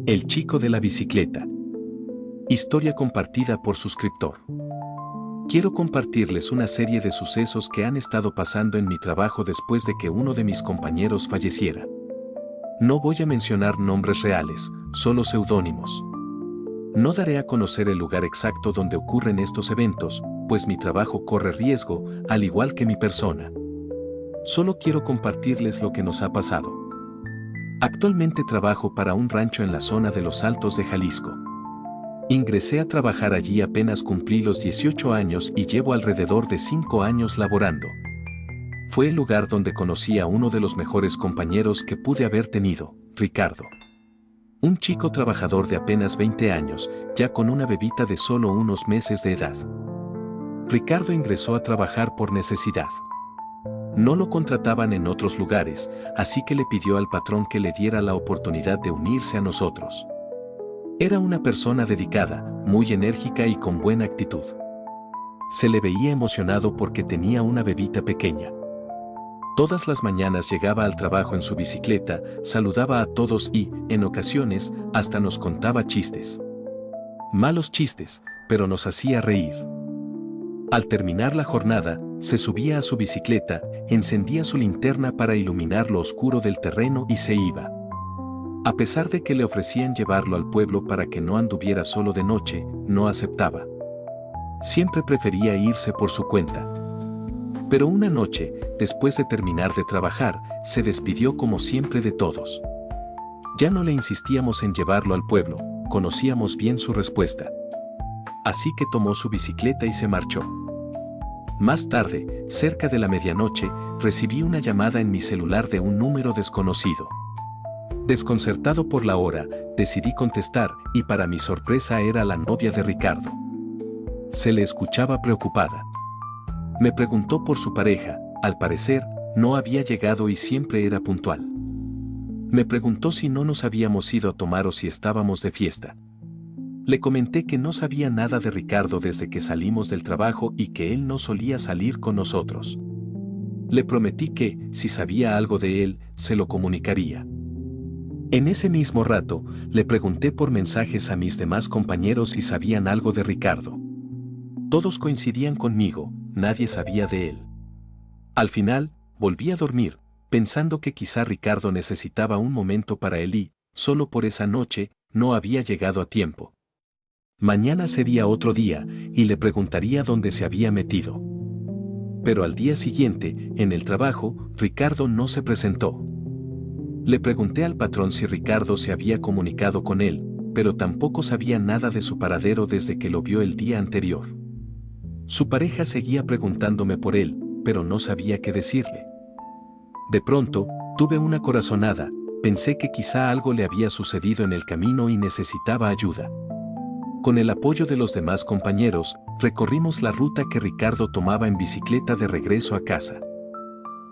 El chico de la bicicleta. Historia compartida por suscriptor. Quiero compartirles una serie de sucesos que han estado pasando en mi trabajo después de que uno de mis compañeros falleciera. No voy a mencionar nombres reales, solo seudónimos. No daré a conocer el lugar exacto donde ocurren estos eventos, pues mi trabajo corre riesgo, al igual que mi persona. Solo quiero compartirles lo que nos ha pasado. Actualmente trabajo para un rancho en la zona de los Altos de Jalisco. Ingresé a trabajar allí apenas cumplí los 18 años y llevo alrededor de 5 años laborando. Fue el lugar donde conocí a uno de los mejores compañeros que pude haber tenido, Ricardo. Un chico trabajador de apenas 20 años, ya con una bebita de solo unos meses de edad. Ricardo ingresó a trabajar por necesidad. No lo contrataban en otros lugares, así que le pidió al patrón que le diera la oportunidad de unirse a nosotros. Era una persona dedicada, muy enérgica y con buena actitud. Se le veía emocionado porque tenía una bebita pequeña. Todas las mañanas llegaba al trabajo en su bicicleta, saludaba a todos y, en ocasiones, hasta nos contaba chistes. Malos chistes, pero nos hacía reír. Al terminar la jornada, se subía a su bicicleta, encendía su linterna para iluminar lo oscuro del terreno y se iba. A pesar de que le ofrecían llevarlo al pueblo para que no anduviera solo de noche, no aceptaba. Siempre prefería irse por su cuenta. Pero una noche, después de terminar de trabajar, se despidió como siempre de todos. Ya no le insistíamos en llevarlo al pueblo, conocíamos bien su respuesta. Así que tomó su bicicleta y se marchó. Más tarde, cerca de la medianoche, recibí una llamada en mi celular de un número desconocido. Desconcertado por la hora, decidí contestar y para mi sorpresa era la novia de Ricardo. Se le escuchaba preocupada. Me preguntó por su pareja, al parecer, no había llegado y siempre era puntual. Me preguntó si no nos habíamos ido a tomar o si estábamos de fiesta. Le comenté que no sabía nada de Ricardo desde que salimos del trabajo y que él no solía salir con nosotros. Le prometí que, si sabía algo de él, se lo comunicaría. En ese mismo rato, le pregunté por mensajes a mis demás compañeros si sabían algo de Ricardo. Todos coincidían conmigo, nadie sabía de él. Al final, volví a dormir, pensando que quizá Ricardo necesitaba un momento para él y, solo por esa noche, no había llegado a tiempo. Mañana sería otro día, y le preguntaría dónde se había metido. Pero al día siguiente, en el trabajo, Ricardo no se presentó. Le pregunté al patrón si Ricardo se había comunicado con él, pero tampoco sabía nada de su paradero desde que lo vio el día anterior. Su pareja seguía preguntándome por él, pero no sabía qué decirle. De pronto, tuve una corazonada, pensé que quizá algo le había sucedido en el camino y necesitaba ayuda. Con el apoyo de los demás compañeros, recorrimos la ruta que Ricardo tomaba en bicicleta de regreso a casa.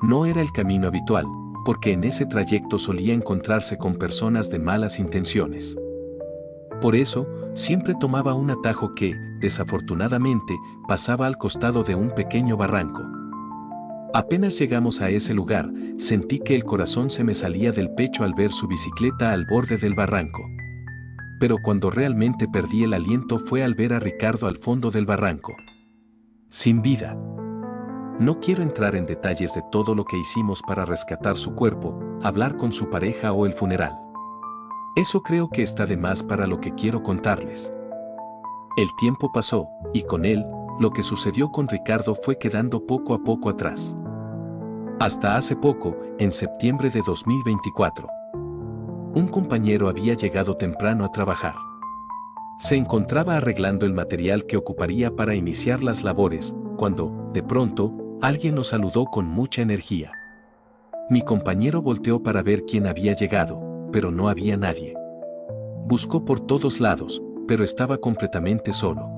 No era el camino habitual, porque en ese trayecto solía encontrarse con personas de malas intenciones. Por eso, siempre tomaba un atajo que, desafortunadamente, pasaba al costado de un pequeño barranco. Apenas llegamos a ese lugar, sentí que el corazón se me salía del pecho al ver su bicicleta al borde del barranco. Pero cuando realmente perdí el aliento fue al ver a Ricardo al fondo del barranco. Sin vida. No quiero entrar en detalles de todo lo que hicimos para rescatar su cuerpo, hablar con su pareja o el funeral. Eso creo que está de más para lo que quiero contarles. El tiempo pasó, y con él, lo que sucedió con Ricardo fue quedando poco a poco atrás. Hasta hace poco, en septiembre de 2024. Un compañero había llegado temprano a trabajar. Se encontraba arreglando el material que ocuparía para iniciar las labores, cuando, de pronto, alguien lo saludó con mucha energía. Mi compañero volteó para ver quién había llegado, pero no había nadie. Buscó por todos lados, pero estaba completamente solo.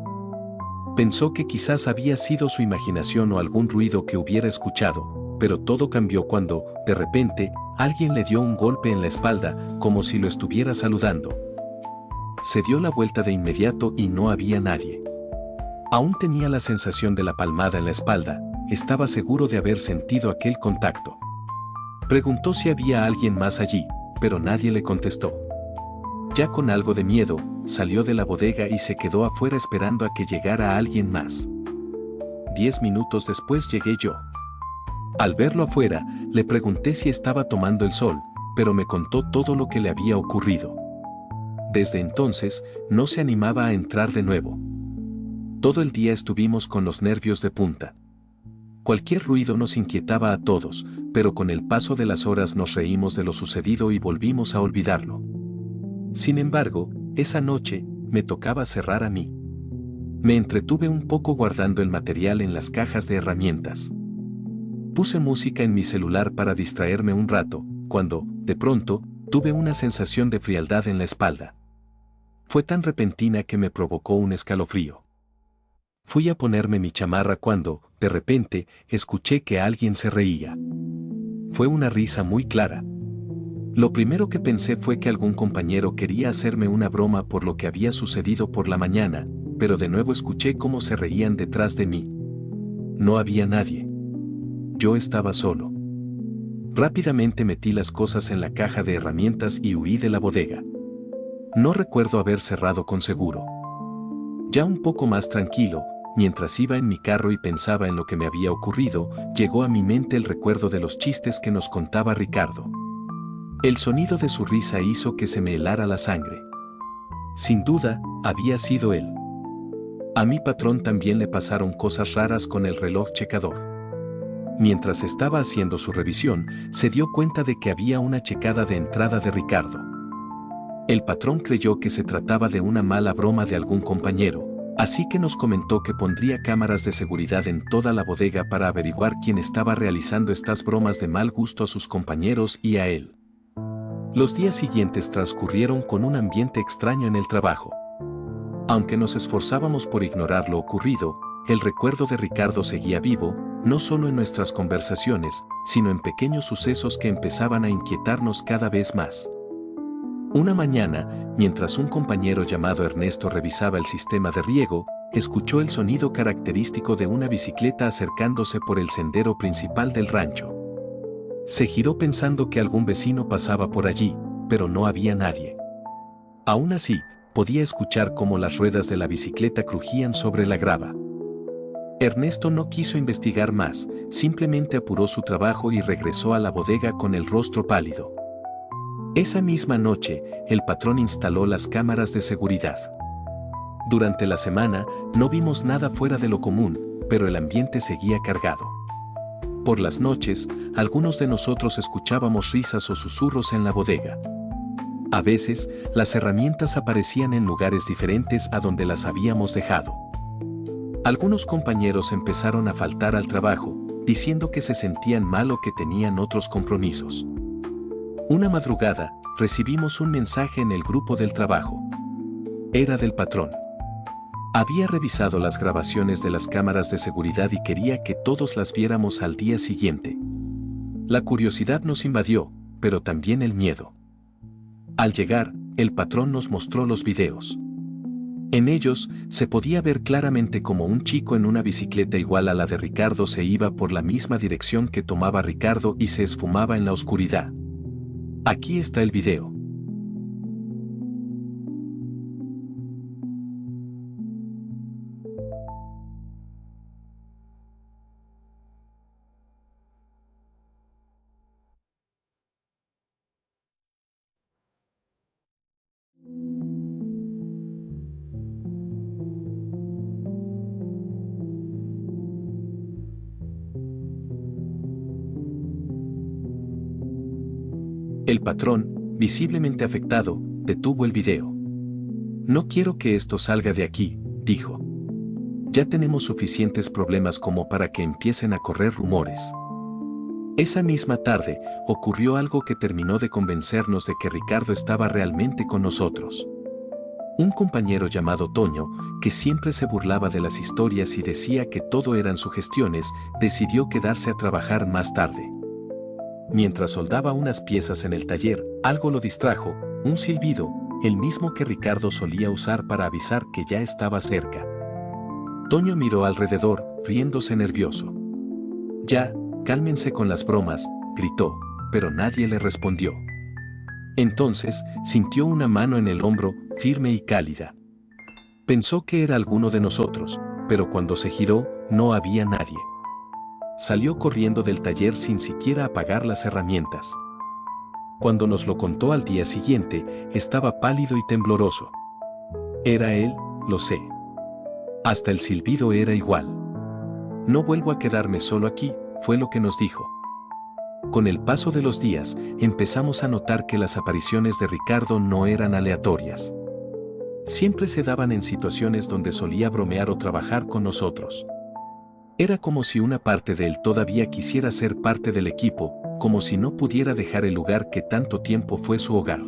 Pensó que quizás había sido su imaginación o algún ruido que hubiera escuchado, pero todo cambió cuando, de repente, alguien le dio un golpe en la espalda, como si lo estuviera saludando. Se dio la vuelta de inmediato y no había nadie. Aún tenía la sensación de la palmada en la espalda, estaba seguro de haber sentido aquel contacto. Preguntó si había alguien más allí, pero nadie le contestó. Ya con algo de miedo, salió de la bodega y se quedó afuera esperando a que llegara alguien más. 10 minutos después llegué yo. Al verlo afuera, le pregunté si estaba tomando el sol, pero me contó todo lo que le había ocurrido. Desde entonces, no se animaba a entrar de nuevo. Todo el día estuvimos con los nervios de punta. Cualquier ruido nos inquietaba a todos, pero con el paso de las horas nos reímos de lo sucedido y volvimos a olvidarlo. Sin embargo, esa noche, me tocaba cerrar a mí. Me entretuve un poco guardando el material en las cajas de herramientas. Puse música en mi celular para distraerme un rato, cuando, de pronto, tuve una sensación de frialdad en la espalda. Fue tan repentina que me provocó un escalofrío. Fui a ponerme mi chamarra cuando, de repente, escuché que alguien se reía. Fue una risa muy clara. Lo primero que pensé fue que algún compañero quería hacerme una broma por lo que había sucedido por la mañana, pero de nuevo escuché cómo se reían detrás de mí. No había nadie. Yo estaba solo. Rápidamente metí las cosas en la caja de herramientas y huí de la bodega. No recuerdo haber cerrado con seguro. Ya un poco más tranquilo, mientras iba en mi carro y pensaba en lo que me había ocurrido, llegó a mi mente el recuerdo de los chistes que nos contaba Ricardo. El sonido de su risa hizo que se me helara la sangre. Sin duda, había sido él. A mi patrón también le pasaron cosas raras con el reloj checador. Mientras estaba haciendo su revisión, se dio cuenta de que había una checada de entrada de Ricardo. El patrón creyó que se trataba de una mala broma de algún compañero, así que nos comentó que pondría cámaras de seguridad en toda la bodega para averiguar quién estaba realizando estas bromas de mal gusto a sus compañeros y a él. Los días siguientes transcurrieron con un ambiente extraño en el trabajo. Aunque nos esforzábamos por ignorar lo ocurrido, el recuerdo de Ricardo seguía vivo, no solo en nuestras conversaciones, sino en pequeños sucesos que empezaban a inquietarnos cada vez más. Una mañana, mientras un compañero llamado Ernesto revisaba el sistema de riego, escuchó el sonido característico de una bicicleta acercándose por el sendero principal del rancho. Se giró pensando que algún vecino pasaba por allí, pero no había nadie. Aún así, podía escuchar cómo las ruedas de la bicicleta crujían sobre la grava. Ernesto no quiso investigar más, simplemente apuró su trabajo y regresó a la bodega con el rostro pálido. Esa misma noche, el patrón instaló las cámaras de seguridad. Durante la semana, no vimos nada fuera de lo común, pero el ambiente seguía cargado. Por las noches, algunos de nosotros escuchábamos risas o susurros en la bodega. A veces, las herramientas aparecían en lugares diferentes a donde las habíamos dejado. Algunos compañeros empezaron a faltar al trabajo, diciendo que se sentían mal o que tenían otros compromisos. Una madrugada, recibimos un mensaje en el grupo del trabajo. Era del patrón. Había revisado las grabaciones de las cámaras de seguridad y quería que todos las viéramos al día siguiente. La curiosidad nos invadió, pero también el miedo. Al llegar, el patrón nos mostró los videos. En ellos, se podía ver claramente cómo un chico en una bicicleta igual a la de Ricardo se iba por la misma dirección que tomaba Ricardo y se esfumaba en la oscuridad. Aquí está el video. El patrón, visiblemente afectado, detuvo el video. No quiero que esto salga de aquí, dijo. Ya tenemos suficientes problemas como para que empiecen a correr rumores. Esa misma tarde, ocurrió algo que terminó de convencernos de que Ricardo estaba realmente con nosotros. Un compañero llamado Toño, que siempre se burlaba de las historias y decía que todo eran sugestiones, decidió quedarse a trabajar más tarde. Mientras soldaba unas piezas en el taller, algo lo distrajo, un silbido, el mismo que Ricardo solía usar para avisar que ya estaba cerca. Toño miró alrededor, riéndose nervioso. Ya, cálmense con las bromas, gritó, pero nadie le respondió. Entonces, sintió una mano en el hombro, firme y cálida. Pensó que era alguno de nosotros, pero cuando se giró, no había nadie. Salió corriendo del taller sin siquiera apagar las herramientas. Cuando nos lo contó al día siguiente, estaba pálido y tembloroso. Era él, lo sé. Hasta el silbido era igual. No vuelvo a quedarme solo aquí, fue lo que nos dijo. Con el paso de los días, empezamos a notar que las apariciones de Ricardo no eran aleatorias. Siempre se daban en situaciones donde solía bromear o trabajar con nosotros. Era como si una parte de él todavía quisiera ser parte del equipo, como si no pudiera dejar el lugar que tanto tiempo fue su hogar.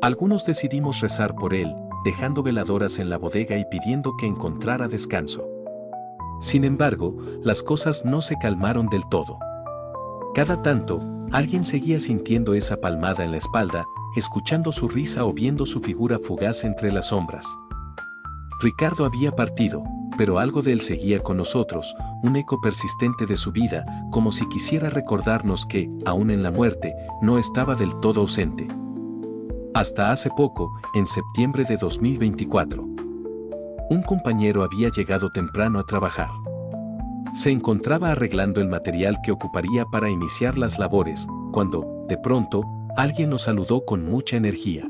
Algunos decidimos rezar por él, dejando veladoras en la bodega y pidiendo que encontrara descanso. Sin embargo, las cosas no se calmaron del todo. Cada tanto, alguien seguía sintiendo esa palmada en la espalda, escuchando su risa o viendo su figura fugaz entre las sombras. Ricardo había partido, pero algo de él seguía con nosotros, un eco persistente de su vida, como si quisiera recordarnos que, aún en la muerte, no estaba del todo ausente. Hasta hace poco, en septiembre de 2024. Un compañero había llegado temprano a trabajar. Se encontraba arreglando el material que ocuparía para iniciar las labores, cuando, de pronto, alguien lo saludó con mucha energía.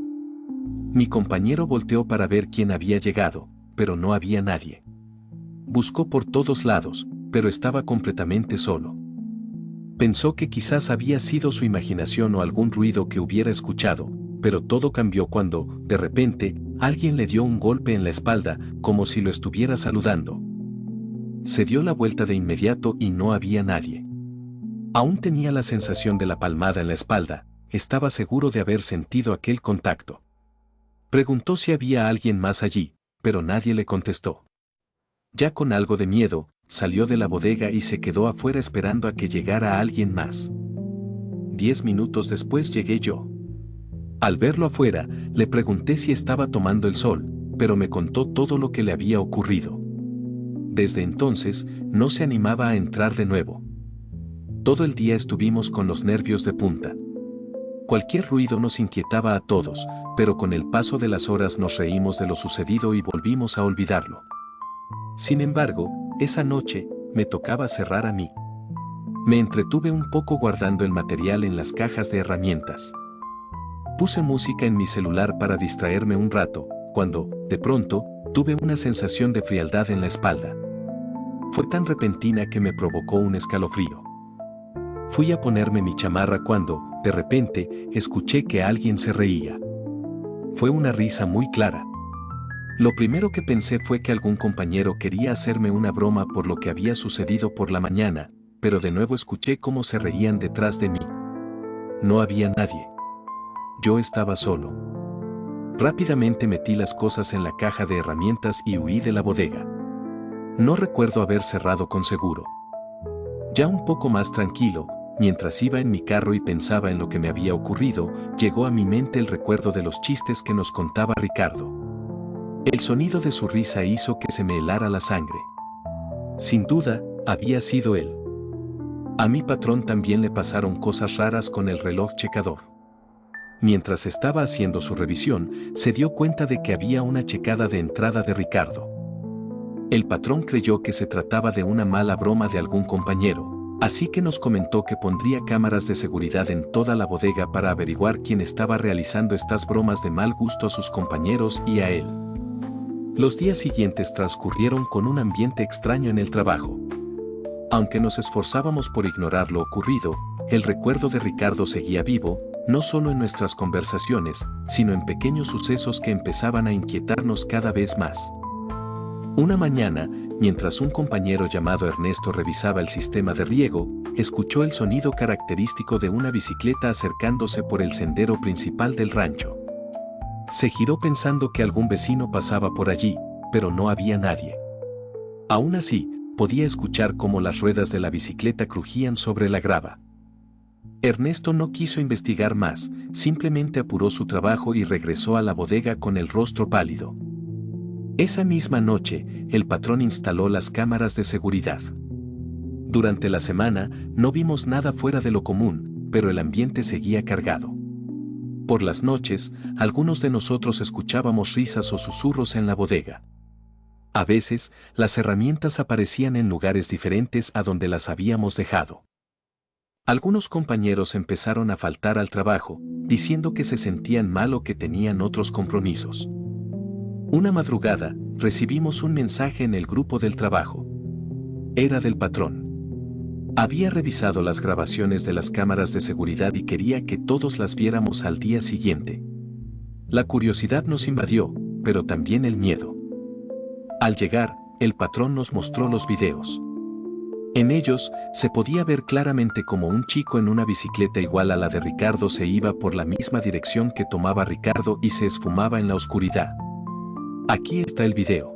Mi compañero volteó para ver quién había llegado, pero no había nadie. Buscó por todos lados, pero estaba completamente solo. Pensó que quizás había sido su imaginación o algún ruido que hubiera escuchado, pero todo cambió cuando, de repente, alguien le dio un golpe en la espalda, como si lo estuviera saludando. Se dio la vuelta de inmediato y no había nadie. Aún tenía la sensación de la palmada en la espalda, estaba seguro de haber sentido aquel contacto. Preguntó si había alguien más allí, pero nadie le contestó. Ya con algo de miedo, salió de la bodega y se quedó afuera esperando a que llegara alguien más. 10 minutos después llegué yo. Al verlo afuera, le pregunté si estaba tomando el sol, pero me contó todo lo que le había ocurrido. Desde entonces, no se animaba a entrar de nuevo. Todo el día estuvimos con los nervios de punta. Cualquier ruido nos inquietaba a todos, pero con el paso de las horas nos reímos de lo sucedido y volvimos a olvidarlo. Sin embargo, esa noche, me tocaba cerrar a mí. Me entretuve un poco guardando el material en las cajas de herramientas. Puse música en mi celular para distraerme un rato, cuando, de pronto, tuve una sensación de frialdad en la espalda. Fue tan repentina que me provocó un escalofrío. Fui a ponerme mi chamarra cuando, de repente, escuché que alguien se reía. Fue una risa muy clara. Lo primero que pensé fue que algún compañero quería hacerme una broma por lo que había sucedido por la mañana, pero de nuevo escuché cómo se reían detrás de mí. No había nadie. Yo estaba solo. Rápidamente metí las cosas en la caja de herramientas y huí de la bodega. No recuerdo haber cerrado con seguro. Ya un poco más tranquilo, mientras iba en mi carro y pensaba en lo que me había ocurrido, llegó a mi mente el recuerdo de los chistes que nos contaba Ricardo. El sonido de su risa hizo que se me helara la sangre. Sin duda, había sido él. A mi patrón también le pasaron cosas raras con el reloj checador. Mientras estaba haciendo su revisión, se dio cuenta de que había una checada de entrada de Ricardo. El patrón creyó que se trataba de una mala broma de algún compañero, así que nos comentó que pondría cámaras de seguridad en toda la bodega para averiguar quién estaba realizando estas bromas de mal gusto a sus compañeros y a él. Los días siguientes transcurrieron con un ambiente extraño en el trabajo. Aunque nos esforzábamos por ignorar lo ocurrido, el recuerdo de Ricardo seguía vivo, no solo en nuestras conversaciones, sino en pequeños sucesos que empezaban a inquietarnos cada vez más. Una mañana, mientras un compañero llamado Ernesto revisaba el sistema de riego, escuchó el sonido característico de una bicicleta acercándose por el sendero principal del rancho. Se giró pensando que algún vecino pasaba por allí, pero no había nadie. Aún así, podía escuchar cómo las ruedas de la bicicleta crujían sobre la grava. Ernesto no quiso investigar más, simplemente apuró su trabajo y regresó a la bodega con el rostro pálido. Esa misma noche, el patrón instaló las cámaras de seguridad. Durante la semana, no vimos nada fuera de lo común, pero el ambiente seguía cargado. Por las noches, algunos de nosotros escuchábamos risas o susurros en la bodega. A veces, las herramientas aparecían en lugares diferentes a donde las habíamos dejado. Algunos compañeros empezaron a faltar al trabajo, diciendo que se sentían mal o que tenían otros compromisos. Una madrugada, recibimos un mensaje en el grupo del trabajo. Era del patrón. Había revisado las grabaciones de las cámaras de seguridad y quería que todos las viéramos al día siguiente. La curiosidad nos invadió, pero también el miedo. Al llegar, el patrón nos mostró los videos. En ellos, se podía ver claramente cómo un chico en una bicicleta igual a la de Ricardo se iba por la misma dirección que tomaba Ricardo y se esfumaba en la oscuridad. Aquí está el video.